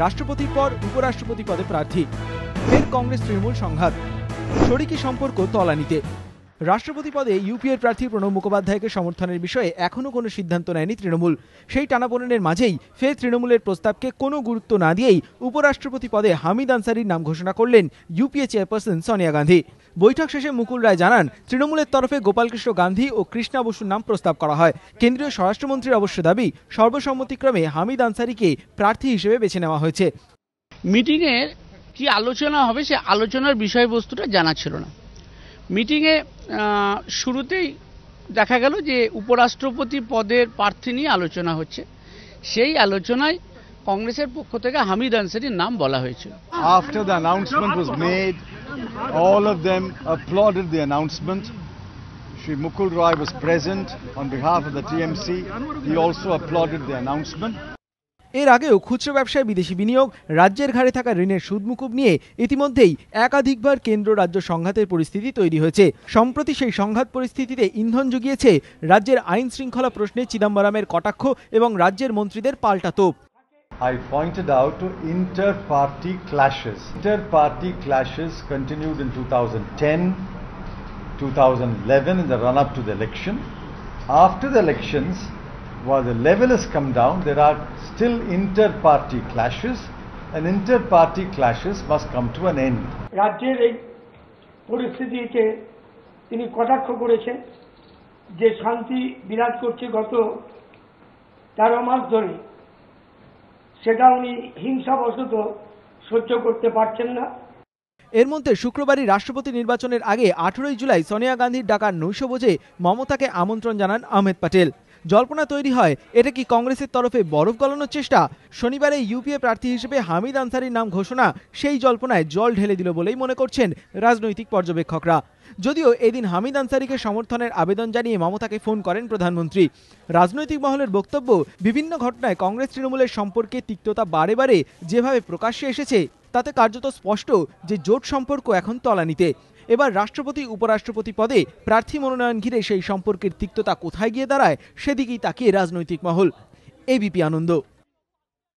রাষ্ট্রপতির পর উপরাষ্ট্রপতি পদে প্রার্থী। ফের কংগ্রেস তৃণমূল সংঘাত, শরিকি সম্পর্ক তলানিতে। রাষ্ট্রপতি পদে ইউপিএর প্রার্থী প্রণব মুখোপাধ্যায়কে সমর্থনের বিষয়ে এখনো কোনো সিদ্ধান্ত নেয়নি তৃণমূল। সেই টানাপোড়েনের মাঝেই ফের তৃণমূলের প্রস্তাবকে কোনো গুরুত্ব না দিয়েই উপরাষ্ট্রপতি পদে হামিদ আনসারির নাম ঘোষণা করলেন ইউপিএ চেয়ারপারসন সোনিয়া গান্ধী। বৈঠক শেষে মুকুল রায় জানান, তৃণমূলের তরফে গোপালকৃষ্ণ গান্ধী ও কৃষ্ণা বসুর নাম প্রস্তাব করা হয়। কেন্দ্রীয় স্বরাষ্ট্রমন্ত্রীর অবশ্য দাবি, সর্বসম্মতিক্রমে হামিদ আনসারিকে প্রার্থী হিসেবে বেছে নেওয়া হয়েছে। মিটিংয়ের কি আলোচনা হবে সে আলোচনার বিষয়বস্তুটা জানা ছিল না। মিটিংয়ে শুরুতেই দেখা গেল যে উপরাষ্ট্রপতি পদের প্রার্থী নিয়ে আলোচনা হচ্ছে। সেই আলোচনায় কংগ্রেসের পক্ষ থেকে হামিদ আনসারির নাম বলা হয়েছিল। After the announcement was made, all of them applauded the announcement. Shri Mukul Roy was present on behalf of the TMC. He also applauded the announcement. এর আগেও খুচরো ব্যবসায় বিদেশি বিনিয়োগ, রাজ্যের ঘাড়ে থাকা ঋণের সুদ মুকুব নিয়ে ইতিমধ্যেই একাধিকবার কেন্দ্র রাজ্য সংঘাতের পরিস্থিতি তৈরি হয়েছে। সম্প্রতি সেই সংঘাত পরিস্থিতিতে ইন্ধন জুগিয়েছে রাজ্যের আইন শৃঙ্খলা প্রশ্নে চিদম্বরমের কটাক্ষ এবং রাজ্যের মন্ত্রীদের পাল্টা তোপ। I pointed out to inter-party clashes. Inter-party clashes continued in 2010, 2011 in the run-up to the election. After the elections, while the level has come down, there are still inter-party clashes, and inter-party clashes must come to an end. রাজ্যের এই পরিস্থিতিতে তিনি কটাক্ষ করেছেন যে শান্তি বিরাজ করছে গত 13 মাস ধরে, সেটা উনি হিংসাবশত সহ্য করতে পারছেন না। এর মধ্যে শুক্রবারই রাষ্ট্রপতি নির্বাচনের আগে 18 জুলাই সোনিয়া গান্ধীর ডাকা নৈশভোজে মমতাকে আমন্ত্রণ জানান আহমেদ প্যাটেল। জল্পনা তৈরি হয়, এটা কি কংগ্রেসের তরফে বরফ গলানোর চেষ্টা? শনিবারে ইউপিএ প্রার্থী হিসেবে হামিদ আনসারির নাম ঘোষণা সেই জল্পনায় জল ঢেলে দিল বলেই মনে করছেন রাজনৈতিক পর্যবেক্ষকরা। যদিও এদিন হামিদ আনসারিকে সমর্থনের আবেদন জানিয়ে মমতাকে ফোন করেন প্রধানমন্ত্রী। রাজনৈতিক মহলের বক্তব্য, বিভিন্ন ঘটনায় কংগ্রেস তৃণমূলের সম্পর্কে তিক্ততা বারে বারে যেভাবে প্রকাশ্যে এসেছে তাতে কার্যত স্পষ্ট যে জোট সম্পর্ক এখন তলানিতে। এবার রাষ্ট্রপতি উপরাষ্ট্রপতি পদে প্রার্থী মনোনয়ন ঘিরে সেই সম্পর্কের তিক্ততা কোথায় গিয়ে দাঁড়ায় সেদিকেই তাকিয়ে রাজনৈতিক মহল। এবিপি আনন্দ।